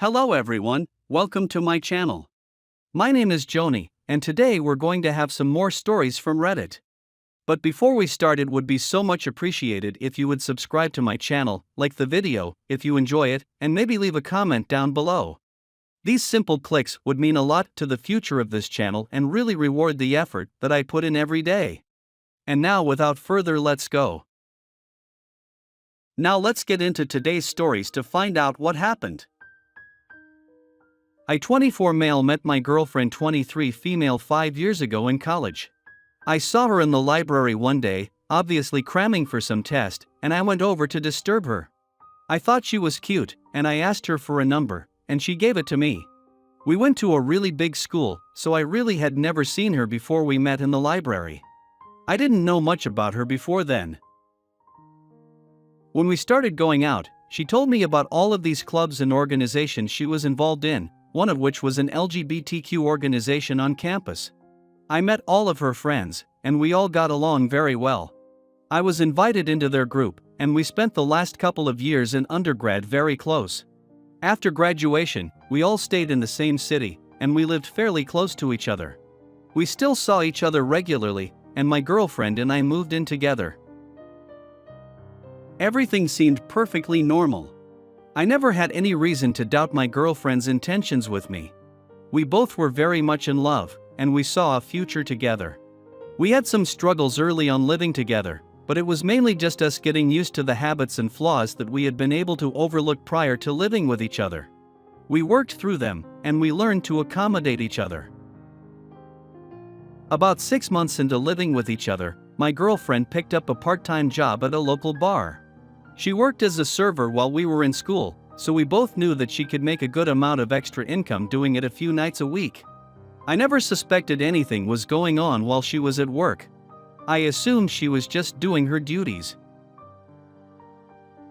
Hello everyone, welcome to my channel. My name is Xony, and today we're going to have some more stories from Reddit. But before we start, it would be so much appreciated if you would subscribe to my channel, like the video if you enjoy it, and maybe leave a comment down below. These simple clicks would mean a lot to the future of this channel and really reward the effort that I put in every day. And now without further, let's go. Now let's get into today's stories to find out what happened. I 24 male met my girlfriend 23 female 5 years ago in college. I saw her in the library one day, obviously cramming for some test, and I went over to disturb her. I thought she was cute, and I asked her for a number, and she gave it to me. We went to a really big school, so I really had never seen her before we met in the library. I didn't know much about her before then. When we started going out, she told me about all of these clubs and organizations she was involved in, one of which was an LGBTQ organization on campus. I met all of her friends, and we all got along very well. I was invited into their group, and we spent the last couple of years in undergrad very close. After graduation, we all stayed in the same city, and we lived fairly close to each other. We still saw each other regularly, and my girlfriend and I moved in together. Everything seemed perfectly normal. I never had any reason to doubt my girlfriend's intentions with me. We both were very much in love, and we saw a future together. We had some struggles early on living together, but it was mainly just us getting used to the habits and flaws that we had been able to overlook prior to living with each other. We worked through them, and we learned to accommodate each other. About 6 months into living with each other, my girlfriend picked up a part-time job at a local bar. She worked as a server while we were in school, so we both knew that she could make a good amount of extra income doing it a few nights a week. I never suspected anything was going on while she was at work. I assumed she was just doing her duties.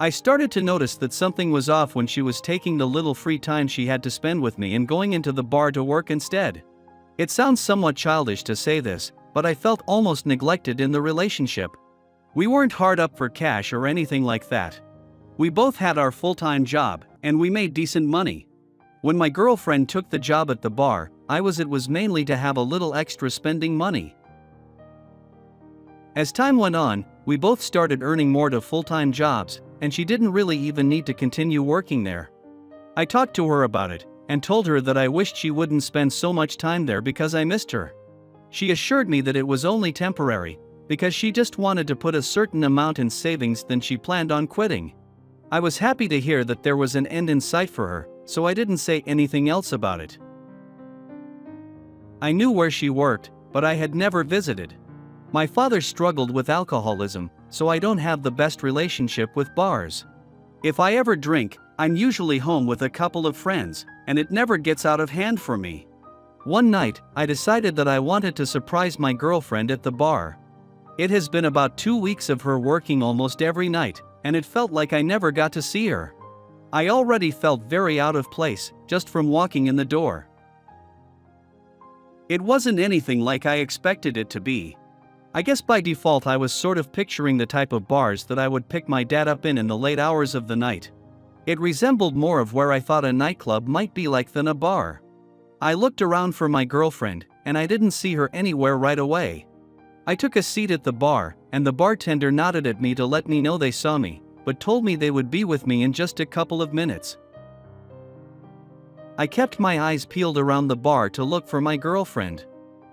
I started to notice that something was off when she was taking the little free time she had to spend with me and going into the bar to work instead. It sounds somewhat childish to say this, but I felt almost neglected in the relationship. We weren't hard up for cash or anything like that. We both had our full-time job, and we made decent money. When my girlfriend took the job at the bar, it was mainly to have a little extra spending money. As time went on, we both started earning more to full-time jobs, and she didn't really even need to continue working there. I talked to her about it, and told her that I wished she wouldn't spend so much time there because I missed her. She assured me that it was only temporary, because she just wanted to put a certain amount in savings, then she planned on quitting. I was happy to hear that there was an end in sight for her, so I didn't say anything else about it. I knew where she worked, but I had never visited. My father struggled with alcoholism, so I don't have the best relationship with bars. If I ever drink, I'm usually home with a couple of friends, and it never gets out of hand for me. One night, I decided that I wanted to surprise my girlfriend at the bar. It has been about 2 weeks of her working almost every night, and it felt like I never got to see her. I already felt very out of place, just from walking in the door. It wasn't anything like I expected it to be. I guess by default I was sort of picturing the type of bars that I would pick my dad up in the late hours of the night. It resembled more of where I thought a nightclub might be like than a bar. I looked around for my girlfriend, and I didn't see her anywhere right away. I took a seat at the bar, and the bartender nodded at me to let me know they saw me, but told me they would be with me in just a couple of minutes. I kept my eyes peeled around the bar to look for my girlfriend.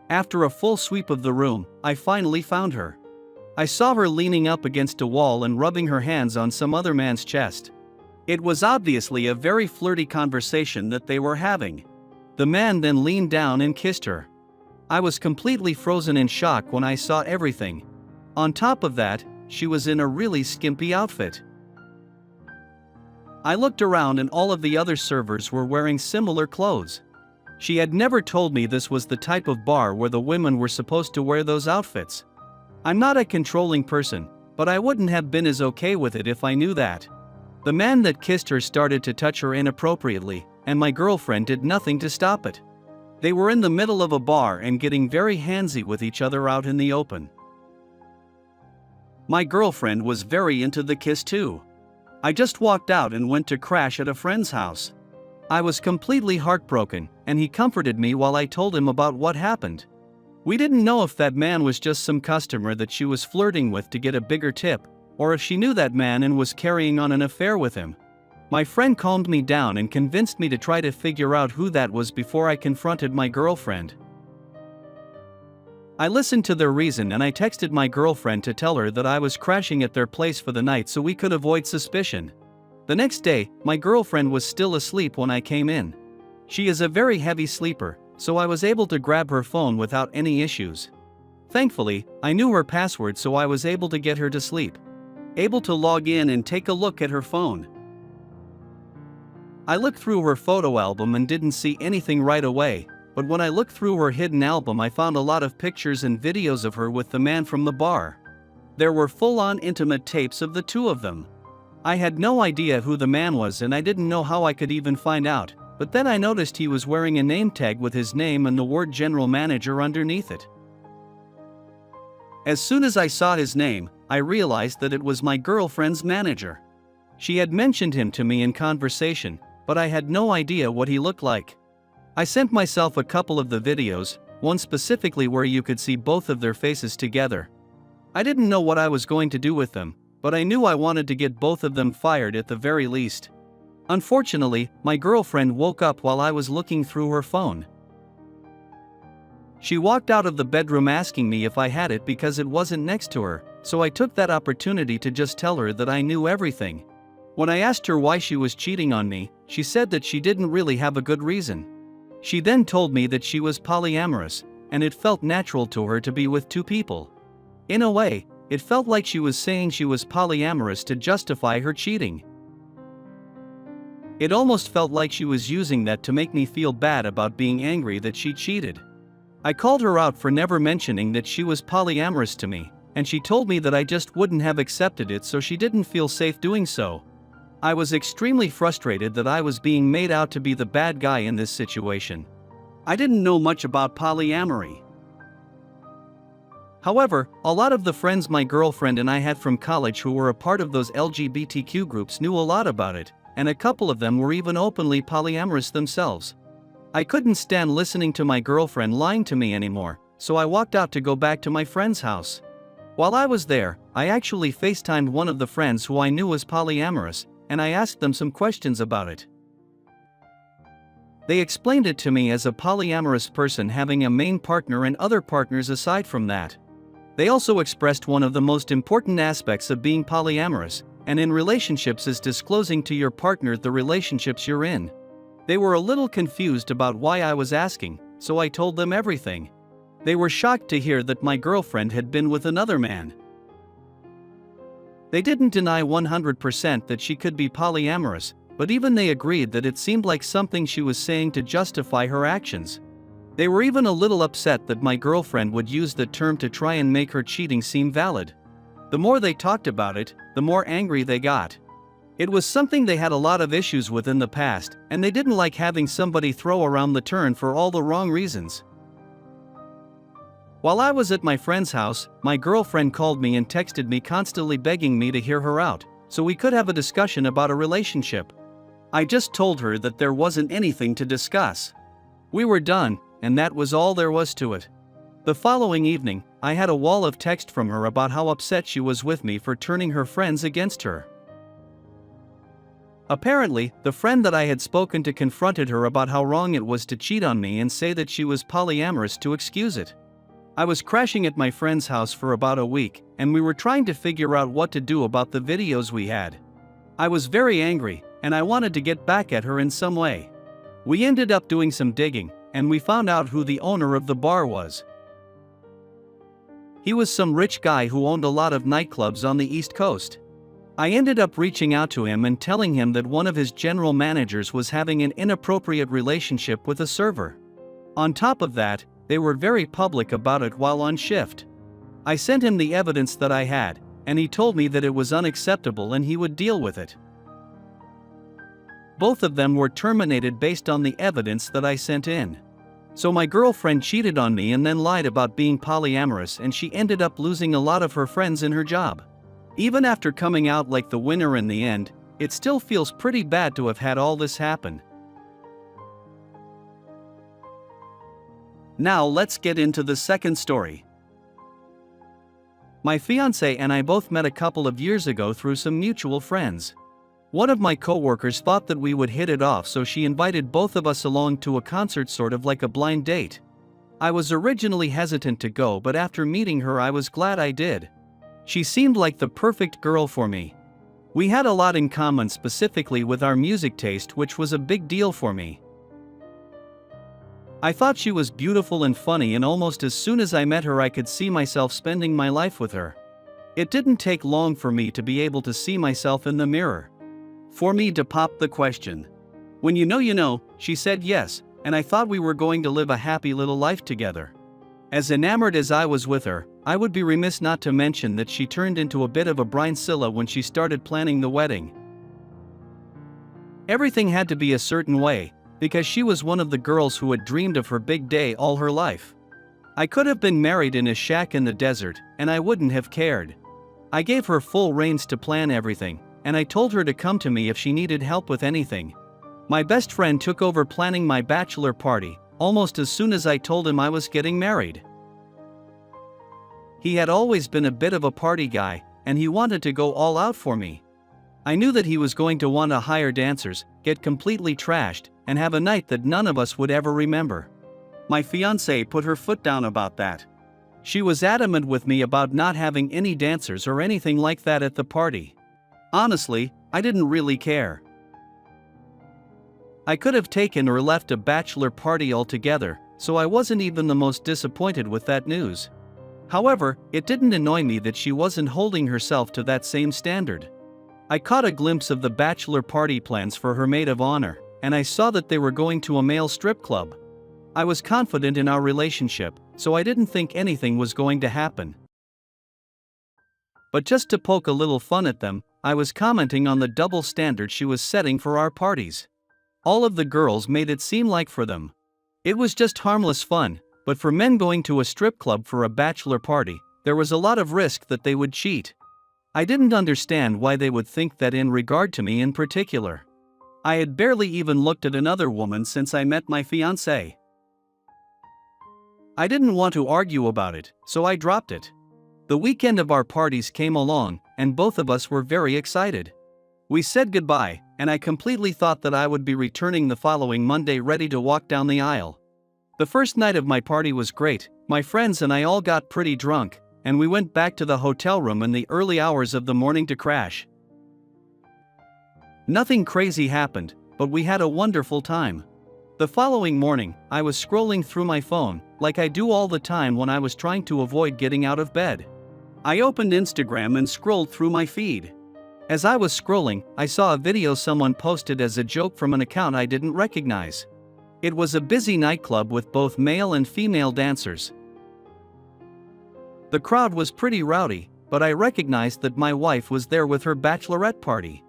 After a full sweep of the room, I finally found her. I saw her leaning up against a wall and rubbing her hands on some other man's chest. It was obviously a very flirty conversation that they were having. The man then leaned down and kissed her. I was completely frozen in shock when I saw everything. On top of that, she was in a really skimpy outfit. I looked around and all of the other servers were wearing similar clothes. She had never told me this was the type of bar where the women were supposed to wear those outfits. I'm not a controlling person, but I wouldn't have been as okay with it if I knew that. The man that kissed her started to touch her inappropriately, and my girlfriend did nothing to stop it. They were in the middle of a bar and getting very handsy with each other out in the open. My girlfriend was very into the kiss too. I just walked out and went to crash at a friend's house. I was completely heartbroken, and he comforted me while I told him about what happened. We didn't know if that man was just some customer that she was flirting with to get a bigger tip, or if she knew that man and was carrying on an affair with him. My friend calmed me down and convinced me to try to figure out who that was before I confronted my girlfriend. I listened to their reason and I texted my girlfriend to tell her that I was crashing at their place for the night so we could avoid suspicion. The next day, my girlfriend was still asleep when I came in. She is a very heavy sleeper, so I was able to grab her phone without any issues. Thankfully, I knew her password, so I was able to get her to sleep. Able to log in and take a look at her phone. I looked through her photo album and didn't see anything right away, but when I looked through her hidden album I found a lot of pictures and videos of her with the man from the bar. There were full-on intimate tapes of the two of them. I had no idea who the man was and I didn't know how I could even find out, but then I noticed he was wearing a name tag with his name and the word general manager underneath it. As soon as I saw his name, I realized that it was my girlfriend's manager. She had mentioned him to me in conversation, but I had no idea what he looked like. I sent myself a couple of the videos, one specifically where you could see both of their faces together. I didn't know what I was going to do with them, but I knew I wanted to get both of them fired at the very least. Unfortunately, my girlfriend woke up while I was looking through her phone. She walked out of the bedroom asking me if I had it because it wasn't next to her, so I took that opportunity to just tell her that I knew everything. When I asked her why she was cheating on me, she said that she didn't really have a good reason. She then told me that she was polyamorous, and it felt natural to her to be with two people. In a way, it felt like she was saying she was polyamorous to justify her cheating. It almost felt like she was using that to make me feel bad about being angry that she cheated. I called her out for never mentioning that she was polyamorous to me, and she told me that I just wouldn't have accepted it, so she didn't feel safe doing so. I was extremely frustrated that I was being made out to be the bad guy in this situation. I didn't know much about polyamory. However, a lot of the friends my girlfriend and I had from college who were a part of those LGBTQ groups knew a lot about it, and a couple of them were even openly polyamorous themselves. I couldn't stand listening to my girlfriend lying to me anymore, so I walked out to go back to my friend's house. While I was there, I actually FaceTimed one of the friends who I knew was polyamorous, and I asked them some questions about it. They explained it to me as a polyamorous person having a main partner and other partners aside from that. They also expressed one of the most important aspects of being polyamorous, and in relationships, is disclosing to your partner the relationships you're in. They were a little confused about why I was asking, so I told them everything. They were shocked to hear that my girlfriend had been with another man. They didn't deny 100% that she could be polyamorous, but even they agreed that it seemed like something she was saying to justify her actions. They were even a little upset that my girlfriend would use the term to try and make her cheating seem valid. The more they talked about it, the more angry they got. It was something they had a lot of issues with in the past, and they didn't like having somebody throw around the term for all the wrong reasons. While I was at my friend's house, my girlfriend called me and texted me constantly begging me to hear her out, so we could have a discussion about a relationship. I just told her that there wasn't anything to discuss. We were done, and that was all there was to it. The following evening, I had a wall of text from her about how upset she was with me for turning her friends against her. Apparently, the friend that I had spoken to confronted her about how wrong it was to cheat on me and say that she was polyamorous to excuse it. I was crashing at my friend's house for about a week, and we were trying to figure out what to do about the videos we had. I was very angry, and I wanted to get back at her in some way. We ended up doing some digging, and we found out who the owner of the bar was. He was some rich guy who owned a lot of nightclubs on the East Coast. I ended up reaching out to him and telling him that one of his general managers was having an inappropriate relationship with a server. On top of that, they were very public about it while on shift. I sent him the evidence that I had, and he told me that it was unacceptable and he would deal with it. Both of them were terminated based on the evidence that I sent in. So my girlfriend cheated on me and then lied about being polyamorous, and she ended up losing a lot of her friends in her job. Even after coming out like the winner in the end, it still feels pretty bad to have had all this happen. Now let's get into the second story. My fiancé and I both met a couple of years ago through some mutual friends. One of my coworkers thought that we would hit it off, so she invited both of us along to a concert, sort of like a blind date. I was originally hesitant to go, but after meeting her I was glad I did. She seemed like the perfect girl for me. We had a lot in common, specifically with our music taste, which was a big deal for me. I thought she was beautiful and funny, and almost as soon as I met her I could see myself spending my life with her. It didn't take long for me to be able to see myself in the mirror. For me to pop the question, "When you know," she said yes, and I thought we were going to live a happy little life together. As enamored as I was with her, I would be remiss not to mention that she turned into a bit of a bridezilla when she started planning the wedding. Everything had to be a certain way, because she was one of the girls who had dreamed of her big day all her life. I could have been married in a shack in the desert, and I wouldn't have cared. I gave her full reins to plan everything, and I told her to come to me if she needed help with anything. My best friend took over planning my bachelor party, almost as soon as I told him I was getting married. He had always been a bit of a party guy, and he wanted to go all out for me. I knew that he was going to want to hire dancers, get completely trashed, and have a night that none of us would ever remember. My fiancée put her foot down about that. She was adamant with me about not having any dancers or anything like that at the party. Honestly, I didn't really care. I could have taken or left a bachelor party altogether, so I wasn't even the most disappointed with that news. However, it didn't annoy me that she wasn't holding herself to that same standard. I caught a glimpse of the bachelor party plans for her maid of honor, and I saw that they were going to a male strip club. I was confident in our relationship, so I didn't think anything was going to happen. But just to poke a little fun at them, I was commenting on the double standard she was setting for our parties. All of the girls made it seem like for them it was just harmless fun, but for men going to a strip club for a bachelor party, there was a lot of risk that they would cheat. I didn't understand why they would think that in regard to me in particular. I had barely even looked at another woman since I met my fiancé. I didn't want to argue about it, so I dropped it. The weekend of our parties came along, and both of us were very excited. We said goodbye, and I completely thought that I would be returning the following Monday ready to walk down the aisle. The first night of my party was great. My friends and I all got pretty drunk, and we went back to the hotel room in the early hours of the morning to crash. Nothing crazy happened, but we had a wonderful time. The following morning, I was scrolling through my phone, like I do all the time when I was trying to avoid getting out of bed. I opened Instagram and scrolled through my feed. As I was scrolling, I saw a video someone posted as a joke from an account I didn't recognize. It was a busy nightclub with both male and female dancers. The crowd was pretty rowdy, but I recognized that my wife was there with her bachelorette party.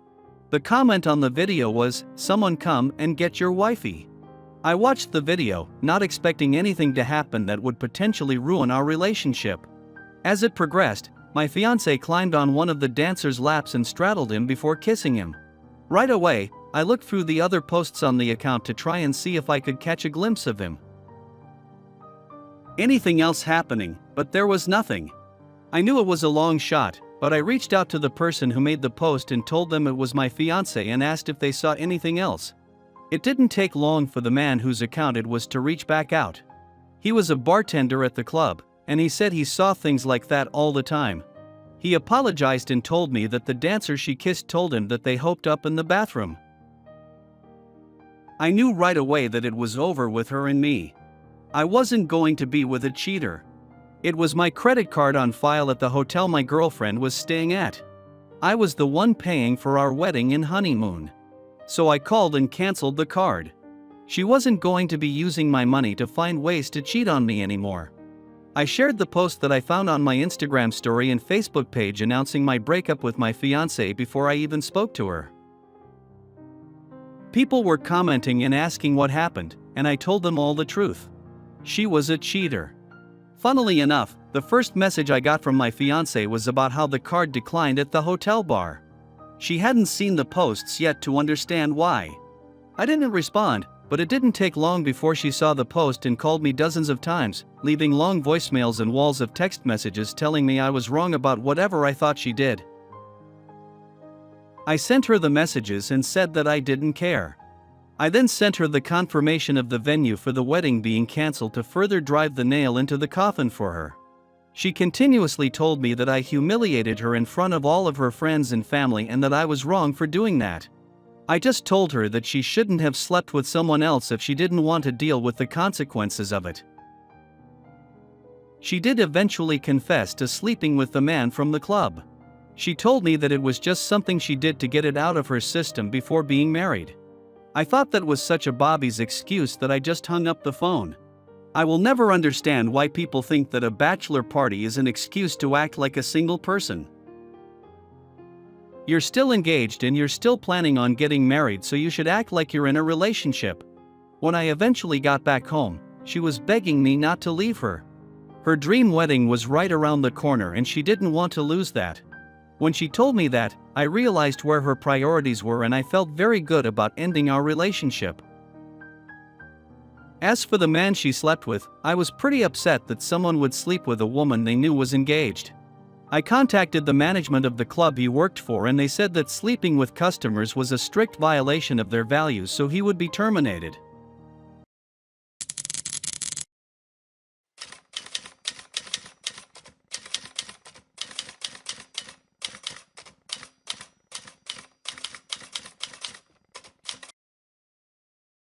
The comment on the video was, "Someone come and get your wifey." I watched the video, not expecting anything to happen that would potentially ruin our relationship. As it progressed, my fiancé climbed on one of the dancers' laps and straddled him before kissing him. Right away, I looked through the other posts on the account to try and see if I could catch a glimpse of him. Anything else happening, but there was nothing. I knew it was a long shot, but I reached out to the person who made the post and told them it was my fiancé and asked if they saw anything else. It didn't take long for the man whose account it was to reach back out. He was a bartender at the club, and he said he saw things like that all the time. He apologized and told me that the dancer she kissed told him that they hooked up in the bathroom. I knew right away that it was over with her and me. I wasn't going to be with a cheater. It was my credit card on file at the hotel my girlfriend was staying at. I was the one paying for our wedding and honeymoon. So I called and canceled the card. She wasn't going to be using my money to find ways to cheat on me anymore. I shared the post that I found on my Instagram story and Facebook page announcing my breakup with my fiancé before I even spoke to her. People were commenting and asking what happened, and I told them all the truth. She was a cheater. Funnily enough, the first message I got from my fiancé was about how the card declined at the hotel bar. She hadn't seen the posts yet to understand why. I didn't respond, But it didn't take long before she saw the post and called me dozens of times, leaving long voicemails and walls of text messages telling me I was wrong about whatever I thought she did. I sent her the messages and said that I didn't care. I then sent her the confirmation of the venue for the wedding being cancelled to further drive the nail into the coffin for her. She continuously told me that I humiliated her in front of all of her friends and family and that I was wrong for doing that. I just told her that she shouldn't have slept with someone else if she didn't want to deal with the consequences of it. She did eventually confess to sleeping with the man from the club. She told me that it was just something she did to get it out of her system before being married. I thought that was such a Bobby's excuse that I just hung up the phone. I will never understand why people think that a bachelor party is an excuse to act like a single person. You're still engaged and you're still planning on getting married, so you should act like you're in a relationship. When I eventually got back home, she was begging me not to leave her. Her dream wedding was right around the corner and she didn't want to lose that. When she told me that, I realized where her priorities were and I felt very good about ending our relationship. As for the man she slept with, I was pretty upset that someone would sleep with a woman they knew was engaged. I contacted the management of the club he worked for and they said that sleeping with customers was a strict violation of their values, so he would be terminated.